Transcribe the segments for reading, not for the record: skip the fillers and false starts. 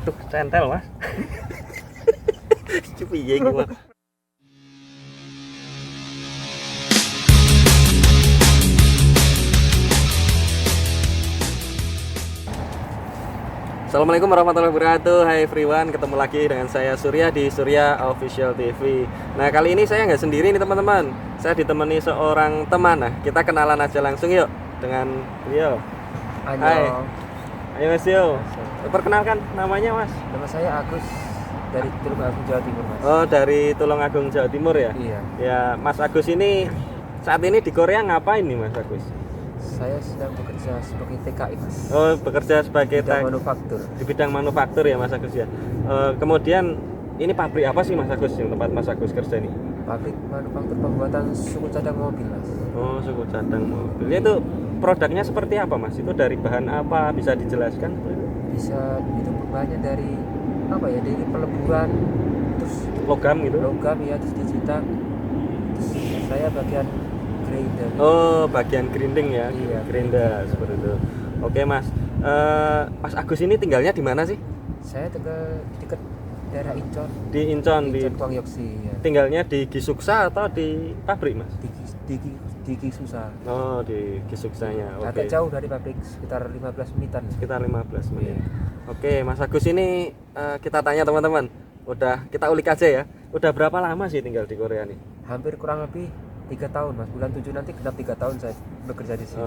Waduh, centel mas. Piye iki mas? Assalamualaikum warahmatullahi wabarakatuh. Hai everyone, ketemu lagi dengan saya Surya di Surya Official TV. Nah, kali ini saya nggak sendiri nih teman-teman. Saya ditemani seorang teman. Nah, kita kenalan aja langsung yuk dengan beliau. Hai. Ayo Mas Yo. Perkenalkan namanya Mas. Nama saya Agus dari Tulungagung, Jawa Timur, Mas. Oh, dari Tulungagung, Jawa Timur ya? Iya. Ya, Mas Agus ini saat ini di Korea ngapain nih Mas Agus? Saya sedang bekerja sebagai TKI, Mas. Oh, bekerja sebagai manufaktur. Di bidang manufaktur ya Mas Agus ya. Kemudian ini pabrik apa sih Mas Agus yang tempat Mas Agus kerja ini? Pabrik manufaktur pembuatan suku cadang mobil, Mas. Oh, suku cadang mobil. Itu produknya seperti apa Mas? Itu dari bahan apa? Bisa dijelaskan? Bisa itu bahannya dari apa ya? Dari peleburan, terus Logam gitu? logam ya, terus dicetak. Terus saya bagian grinder. Oh, bagian grinding ya? Iya, Grinder seperti itu. Oke Mas. Mas Agus ini tinggalnya di mana sih? Saya tinggal dekat daerah Incheon. Di Incheon, di Gwangyoksi ya. tinggalnya di Gisuksa atau di pabrik Mas? Di Gisusa. Oh, di Gisuksanya. Oke. Agak jauh dari pabrik, sekitar 15 menitan. Sekitar 15 menit. Iya. Oke, Mas Agus ini kita tanya teman-teman. Udah kita ulik aja ya. Udah berapa lama sih tinggal di Korea nih? Hampir kurang lebih 3 tahun, Mas. Bulan 7 nanti genap 3 tahun saya bekerja di sini.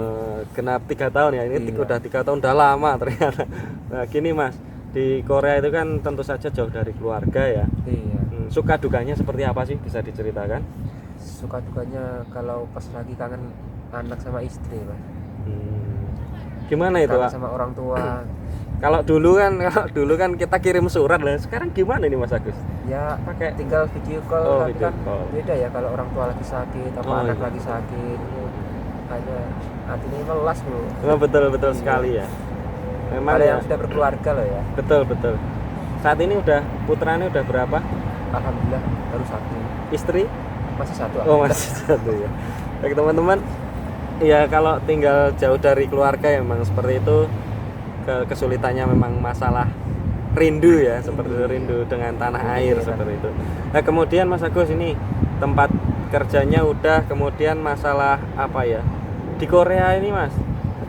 Genap 3 tahun ya. Ini Iya. udah 3 tahun, udah lama ternyata. Nah, gini Mas, di Korea itu kan tentu saja jauh dari keluarga ya. Iya. Suka dukanya seperti apa sih? Bisa diceritakan? Suka dukanya kalau pas lagi kangen anak sama istri, Mas. Gimana itu, Kangen Pak? sama orang tua. Kalau dulu kan kita kirim surat lah. Sekarang gimana nih Mas Agus? Ya Pakai tinggal video call, Oh, tapi video kan call. beda ya kalau orang tua lagi sakit atau Oh, anak iya. lagi sakit. Itu hanya hatinya melas loh. Oh, betul Iya. sekali ya. Memang Kalau ya. yang sudah berkeluarga loh ya. Betul. Saat ini udah putranya udah berapa? Alhamdulillah baru satu. Istri? Masih satu. Oh, masih satu ya. Baik teman-teman, ya kalau tinggal jauh dari keluarga ya memang seperti itu. Kesulitannya memang masalah rindu ya, seperti itu, rindu dengan tanah air seperti itu. Nah, kemudian Mas Agus ini tempat kerjanya udah, kemudian masalah apa ya? Di Korea ini Mas,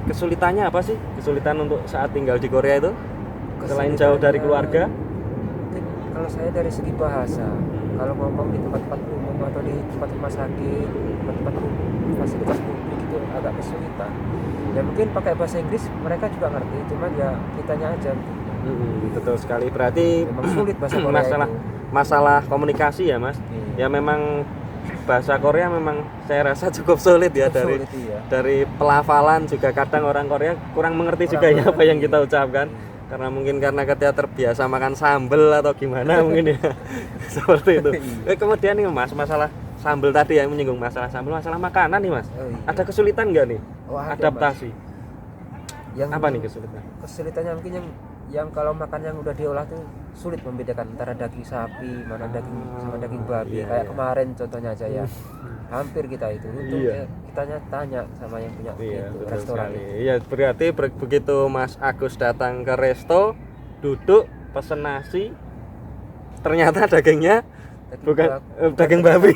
kesulitannya apa sih? Kesulitan untuk saat tinggal di Korea itu? Selain jauh dari keluarga? Mungkin kalau saya dari segi bahasa, kalau ngomong di tempat-tempat umum atau di tempat rumah sakit, tempat-tempat fasilitas publik itu agak kesulitan. Ya mungkin pakai bahasa Inggris mereka juga ngerti, cuman ya kitanya aja. Betul sekali. Berarti Memang sulit bahasa Korea masalah komunikasi ya Mas. Iya. Ya memang bahasa Korea memang saya rasa cukup sulit ya. Sulit, iya. Dari pelafalan juga kadang orang Korea kurang mengerti juga ya apa yang kita ucapkan. Karena mungkin karena ketika terbiasa makan sambel atau gimana mungkin ya. Seperti itu. Kemudian nih Mas, masalah sambel tadi yang menyinggung masalah sambel, masalah makanan nih Mas. Oh, iya. Ada kesulitan nggak nih? Oh, ada, adaptasi. Yang Apa nih kesulitan? Kesulitannya mungkin yang kalau makan yang udah diolah tuh sulit membedakan antara daging sapi mana daging sama daging babi. Iya, Kayak iya. kemarin contohnya aja ya. Hampir kita itu untuk Iya. kitanya tanya sama yang punya Iya, itu betul restoran sekali. itu. Iya, berarti begitu Mas Agus datang ke resto, duduk, pesen nasi, ternyata dagingnya bukan daging babi,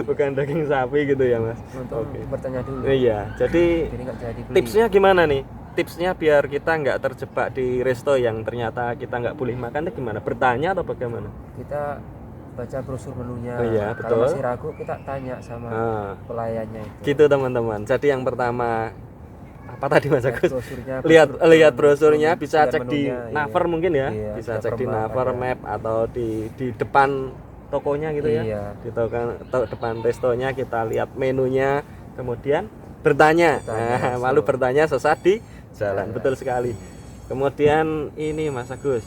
bukan daging sapi gitu ya Mas. Untuk Oke. bertanya dulu. Iya, jadi nggak jadi beli. tipsnya gimana nih? Tipsnya biar kita nggak terjebak di resto yang ternyata kita nggak boleh makan itu gimana? Bertanya atau bagaimana? Kita baca brosur menunya. Oh iya, Kalau betul. masih ragu kita tanya sama pelayannya itu. Gitu teman-teman. Jadi yang pertama apa tadi Mas Lihat Agus? brosurnya, Lihat brosurnya, bisa lihat cek di menunya, Naver iya. mungkin ya. Iya, Bisa ada cek di permap, Naver ada. Map atau di depan tokonya gitu ya. Iya. Di depan restonya kita lihat menunya, kemudian bertanya. Nah, lalu bertanya sesat di jalan. Betul sekali. Kemudian ini Mas Agus,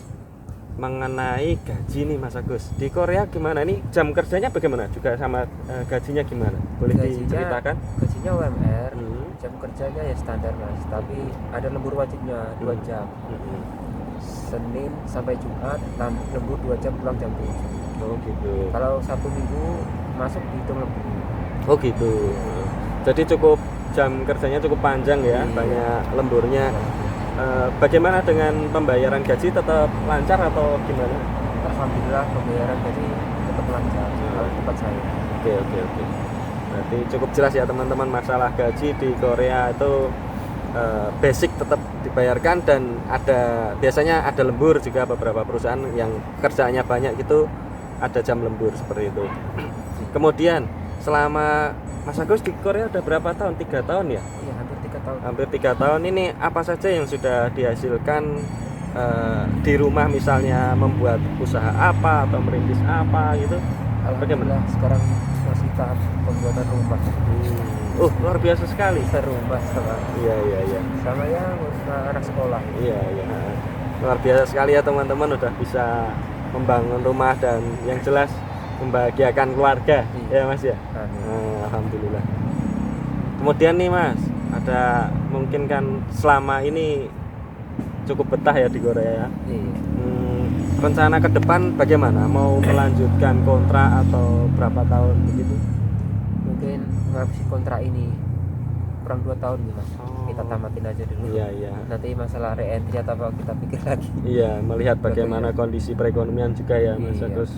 mengenai gaji nih Mas Agus. Di Korea gimana nih? Jam kerjanya bagaimana? Juga sama gajinya gimana? Boleh diceritakan? Gajinya UMR, jam kerjanya ya standar Mas, tapi ada lembur wajibnya 2 jam. Senin sampai Jumat lembur 2 jam, pulang jam 7. Oh gitu. Kalau Sabtu Minggu masuk dihitung lembur. Oh gitu. Jadi cukup jam kerjanya cukup panjang ya, Iya. banyak lemburnya. Bagaimana dengan pembayaran gaji, tetap lancar atau gimana? Alhamdulillah pembayaran gaji tetap lancar kalau di tempat saya. Oke. Berarti cukup jelas ya teman-teman, masalah gaji di Korea itu basic tetap dibayarkan, dan biasanya ada lembur juga. Beberapa perusahaan yang kerjaannya banyak gitu ada jam lembur seperti itu. Kemudian selama Mas Agus di Korea udah berapa tahun? 3 tahun ya? Iya, hampir 3 tahun. Hampir 3 tahun. Ini apa saja yang sudah dihasilkan di rumah, misalnya membuat usaha apa atau merintis apa gitu? Alhamdulillah sekarang masih tahap pembuatan rumah. Luar biasa sekali. Rumah sama. Iya. Sama ya anak sekolah. Iya. Luar biasa sekali ya teman-teman, udah bisa membangun rumah dan yang jelas membahagiakan keluarga. Ya Mas ya. Alhamdulillah. Kemudian nih Mas, ada mungkin kan selama ini cukup betah ya di Korea ya. Iya. Rencana ke depan bagaimana? Mau melanjutkan kontrak atau berapa tahun begitu? Mungkin menghabisi kontrak ini kurang 2 tahun nih Mas. Kita tamatin aja dulu. Iya. Nanti masalah re-entry atau apa kita pikir lagi. Iya, melihat bagaimana kondisi perekonomian juga ya Mas Iya. Agus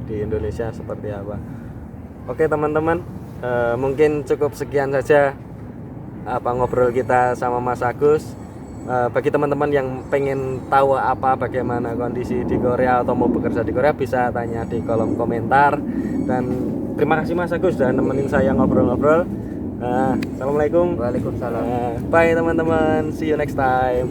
di Indonesia seperti apa. Oke teman-teman, mungkin cukup sekian saja ngobrol kita sama Mas Agus. Bagi teman-teman yang pengen tahu bagaimana kondisi di Korea atau mau bekerja di Korea, bisa tanya di kolom komentar. Dan terima kasih Mas Agus sudah nemenin saya ngobrol-ngobrol. Assalamualaikum. Waalaikumsalam. Bye teman-teman, see you next time.